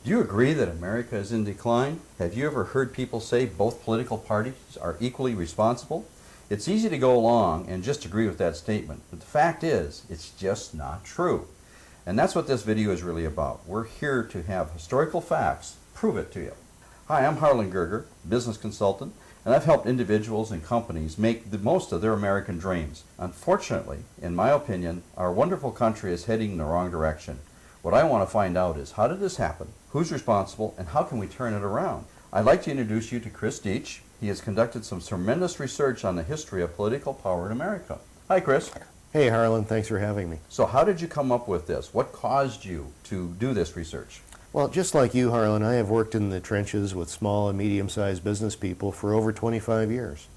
Do you agree that America is in decline? Have you ever heard people say both political parties are equally responsible? It's easy to go along and just agree with that statement, but the fact is, it's just not true. And that's what this video is really about. We're here to have historical facts prove it to you. Hi, I'm Harlan Gerger, business consultant, and I've helped individuals and companies make the most of their American dreams. Unfortunately, in my opinion, our wonderful country is heading in the wrong direction. What I want to find out is, how did this happen? Who's responsible, and how can we turn it around? I'd like to introduce you to Chris Deach. He has conducted some tremendous research on the history of political power in America. Hi, Chris. Hey, Harlan. Thanks for having me. So how did you come up with this? What caused you to do this research? Well, just like you, Harlan, I have worked in the trenches with small and medium-sized business people for over 25 years.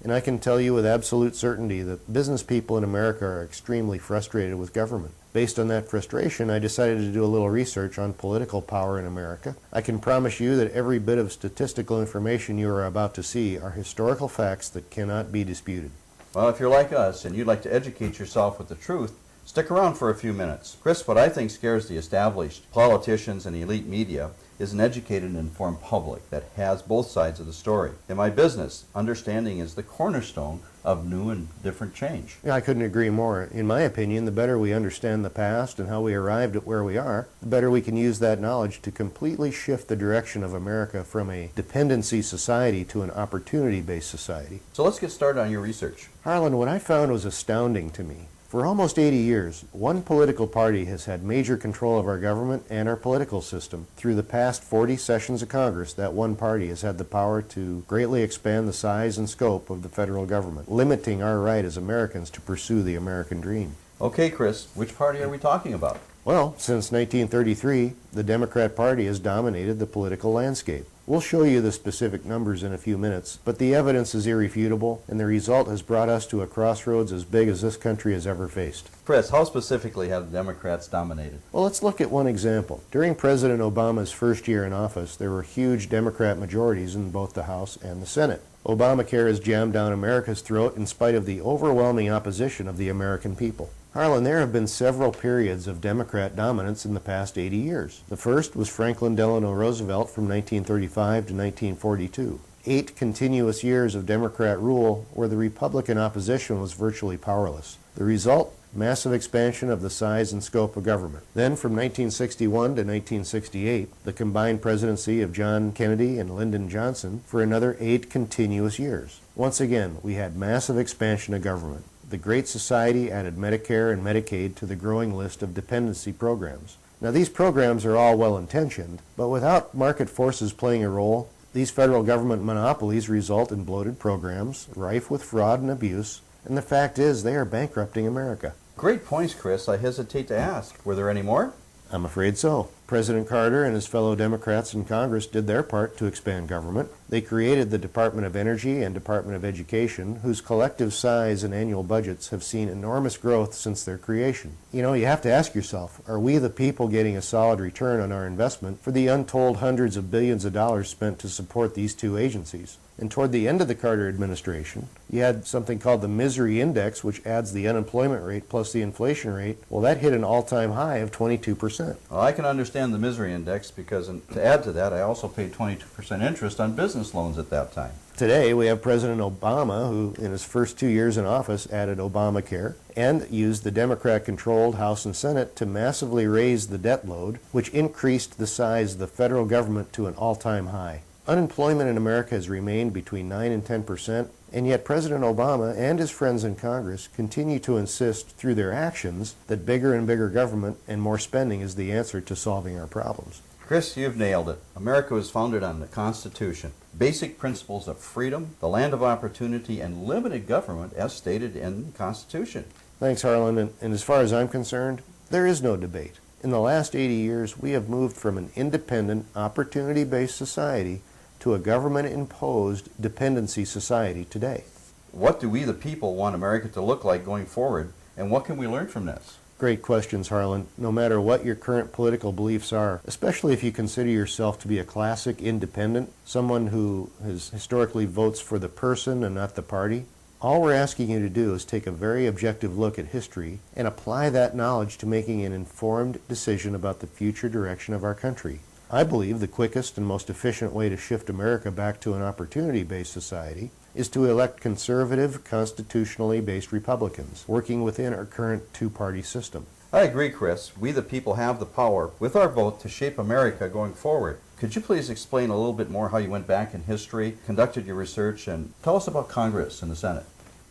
And I can tell you with absolute certainty that business people in America are extremely frustrated with government. Based on that frustration, I decided to do a little research on political power in America. I can promise you that every bit of statistical information you are about to see are historical facts that cannot be disputed. Well, if you're like us and you'd like to educate yourself with the truth, stick around for a few minutes. Chris, what I think scares the established politicians and elite media is an educated and informed public that has both sides of the story. In my business, understanding is the cornerstone of new and different change. Yeah, I couldn't agree more. In my opinion, the better we understand the past and how we arrived at where we are, the better we can use that knowledge to completely shift the direction of America from a dependency society to an opportunity-based society. So let's get started on your research. Harlan, what I found was astounding to me. For almost 80 years, one political party has had major control of our government and our political system. Through the past 40 sessions of Congress, that one party has had the power to greatly expand the size and scope of the federal government, limiting our right as Americans to pursue the American dream. Okay, Chris, which party are we talking about? Well, since 1933, the Democrat Party has dominated the political landscape. We'll show you the specific numbers in a few minutes, but the evidence is irrefutable, and the result has brought us to a crossroads as big as this country has ever faced. Chris, how specifically have the Democrats dominated? Well, let's look at one example. During President Obama's first year in office, there were huge Democrat majorities in both the House and the Senate. Obamacare has jammed down America's throat in spite of the overwhelming opposition of the American people. Harlan, there have been several periods of Democrat dominance in the past 80 years. The first was Franklin Delano Roosevelt from 1935 to 1942. 8 continuous years of Democrat rule where the Republican opposition was virtually powerless. The result? Massive expansion of the size and scope of government. Then from 1961 to 1968, the combined presidency of John Kennedy and Lyndon Johnson for another 8 continuous years. Once again, we had massive expansion of government. The Great Society added Medicare and Medicaid to the growing list of dependency programs. Now, these programs are all well-intentioned, but without market forces playing a role, these federal government monopolies result in bloated programs, rife with fraud and abuse, and the fact is they are bankrupting America. Great points, Chris. I hesitate to ask. Were there any more? I'm afraid so. President Carter and his fellow Democrats in Congress did their part to expand government. They created the Department of Energy and Department of Education, whose collective size and annual budgets have seen enormous growth since their creation. You know, you have to ask yourself, are we the people getting a solid return on our investment for the untold hundreds of billions of dollars spent to support these two agencies? And toward the end of the Carter administration, you had something called the misery index, which adds the unemployment rate plus the inflation rate. Well, that hit an all-time high of 22%. Well, I can understand the misery index because, to add to that, I also paid 22% interest on business loans at that time. Today, we have President Obama, who in his first 2 years in office added Obamacare and used the Democrat-controlled House and Senate to massively raise the debt load, which increased the size of the federal government to an all-time high. Unemployment in America has remained between 9 and 10%, and yet President Obama and his friends in Congress continue to insist through their actions that bigger and bigger government and more spending is the answer to solving our problems. Chris, you've nailed it. America was founded on the Constitution, basic principles of freedom, the land of opportunity, and limited government as stated in the Constitution. Thanks, Harlan, and as far as I'm concerned, there is no debate. In the last 80 years, we have moved from an independent, opportunity-based society to a government-imposed dependency society today. What do we, the people, want America to look like going forward, and what can we learn from this? Great questions, Harlan. No matter what your current political beliefs are, especially if you consider yourself to be a classic independent, someone who historically votes for the person and not the party, all we're asking you to do is take a very objective look at history and apply that knowledge to making an informed decision about the future direction of our country. I believe the quickest and most efficient way to shift America back to an opportunity-based society is to elect conservative, constitutionally based Republicans, working within our current two-party system. I agree, Chris. We the people have the power with our vote to shape America going forward. Could you please explain a little bit more how you went back in history, conducted your research, and tell us about Congress and the Senate?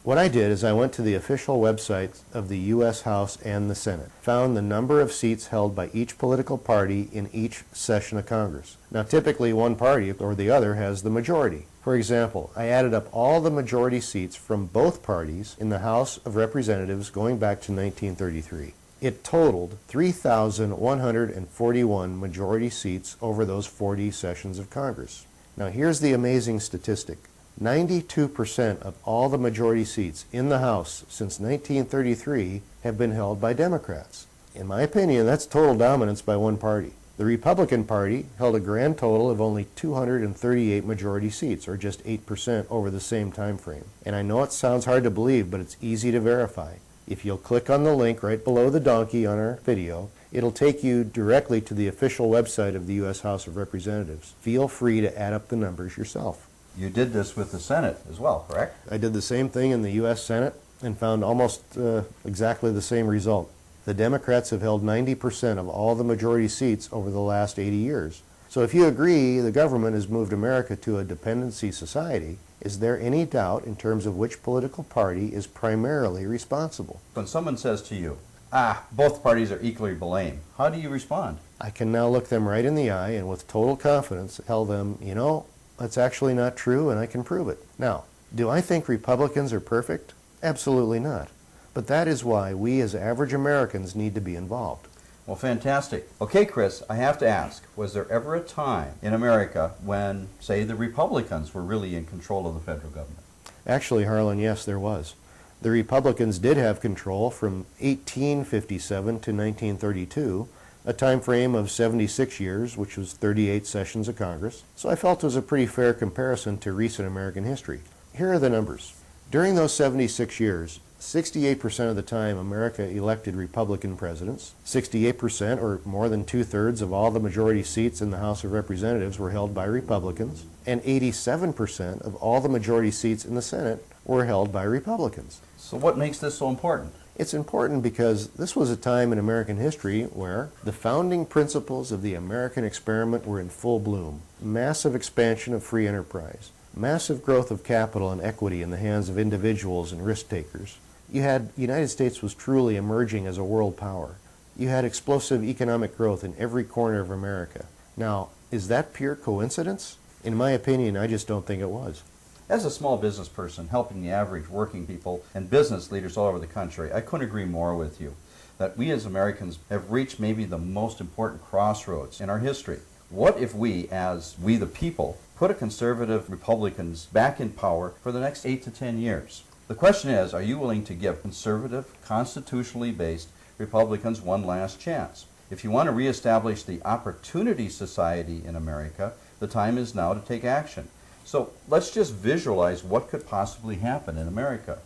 What I did is I went to the official websites of the U.S. House and the Senate, found the number of seats held by each political party in each session of Congress. Now typically one party or the other has the majority. For example, I added up all the majority seats from both parties in the House of Representatives going back to 1933. It totaled 3,141 majority seats over those 40 sessions of Congress. Now here's the amazing statistic. 92% of all the majority seats in the House since 1933 have been held by Democrats. In my opinion, that's total dominance by one party. The Republican Party held a grand total of only 238 majority seats, or just 8% over the same time frame. And I know it sounds hard to believe, but it's easy to verify. If you'll click on the link right below the donkey on our video, it'll take you directly to the official website of the U.S. House of Representatives. Feel free to add up the numbers yourself. You did this with the Senate as well, correct? I did the same thing in the U.S. Senate and found almost exactly the same result. The Democrats have held 90% of all the majority seats over the last 80 years. So if you agree the government has moved America to a dependency society, is there any doubt in terms of which political party is primarily responsible? When someone says to you, both parties are equally to blame, how do you respond? I can now look them right in the eye and with total confidence tell them, you know, that's actually not true and I can prove it. Now, do I think Republicans are perfect? Absolutely not. But that is why we as average Americans need to be involved. Well, fantastic. Okay, Chris, I have to ask, was there ever a time in America when, say, the Republicans were really in control of the federal government? Actually, Harlan, yes, there was. The Republicans did have control from 1857 to 1932, a time frame of 76 years, which was 38 sessions of Congress. So I felt it was a pretty fair comparison to recent American history. Here are the numbers. During those 76 years, 68% of the time America elected Republican presidents. 68%, or more than two-thirds of all the majority seats in the House of Representatives were held by Republicans. And 87% of all the majority seats in the Senate were held by Republicans. So what makes this so important? It's important because this was a time in American history where the founding principles of the American experiment were in full bloom. Massive expansion of free enterprise, massive growth of capital and equity in the hands of individuals and risk takers. The United States was truly emerging as a world power. You had explosive economic growth in every corner of America. Now, is that pure coincidence? In my opinion, I just don't think it was. As a small business person helping the average working people and business leaders all over the country, I couldn't agree more with you that we as Americans have reached maybe the most important crossroads in our history. What if we, as we the people, put a conservative Republicans back in power for the next 8 to 10 years? The question is, are you willing to give conservative, constitutionally based Republicans one last chance? If you want to reestablish the opportunity society in America, the time is now to take action. So let's just visualize what could possibly happen in America.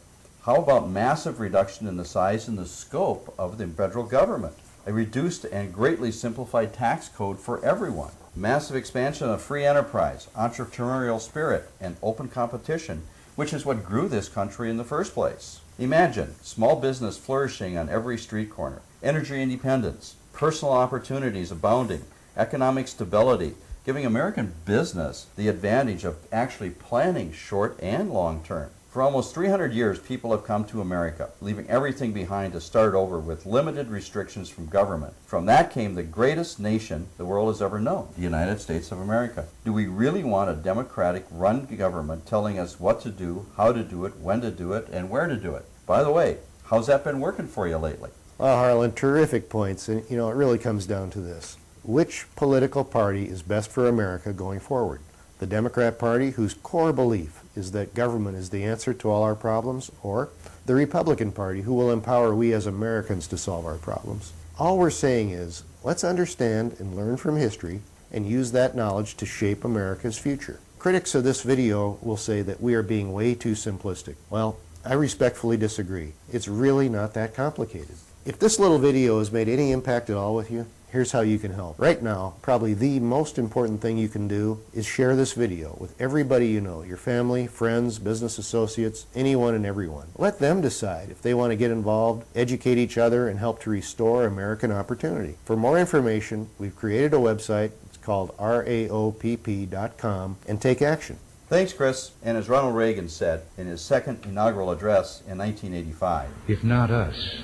How about massive reduction in the size and the scope of the federal government? A reduced and greatly simplified tax code for everyone. Massive expansion of free enterprise, entrepreneurial spirit, and open competition, which is what grew this country in the first place. Imagine small business flourishing on every street corner, energy independence, personal opportunities abounding, economic stability, giving American business the advantage of actually planning short and long term. For almost 300 years, people have come to America, leaving everything behind to start over with limited restrictions from government. From that came the greatest nation the world has ever known, the United States of America. Do we really want a democratic-run government telling us what to do, how to do it, when to do it, and where to do it? By the way, how's that been working for you lately? Well, Harlan, terrific points. And, it really comes down to this. Which political party is best for America going forward? The Democrat Party, whose core belief is that government is the answer to all our problems, or the Republican Party, who will empower we as Americans to solve our problems? All we're saying is, let's understand and learn from history and use that knowledge to shape America's future. Critics of this video will say that we are being way too simplistic. Well, I respectfully disagree. It's really not that complicated. If this little video has made any impact at all with you, Here's how you can help. Right now, probably the most important thing you can do is share this video with everybody you know, your family, friends, business associates, anyone and everyone. Let them decide if they want to get involved, educate each other, and help to restore American opportunity. For more information, we've created a website. It's called raopp.com, and take action. Thanks, Chris. And as Ronald Reagan said in his second inaugural address in 1985, if not us,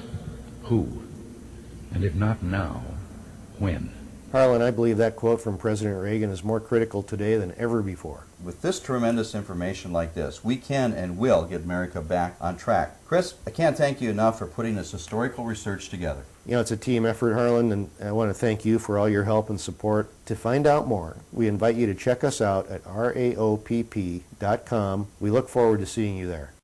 who? And if not now, when? Harlan, I believe that quote from President Reagan is more critical today than ever before. with this tremendous information like this, we can and will get America back on track. Chris, I can't thank you enough for putting this historical research together. You know, it's a team effort, Harlan, and I want to thank you for all your help and support. To find out more, we invite you to check us out at raopp.com. We look forward to seeing you there.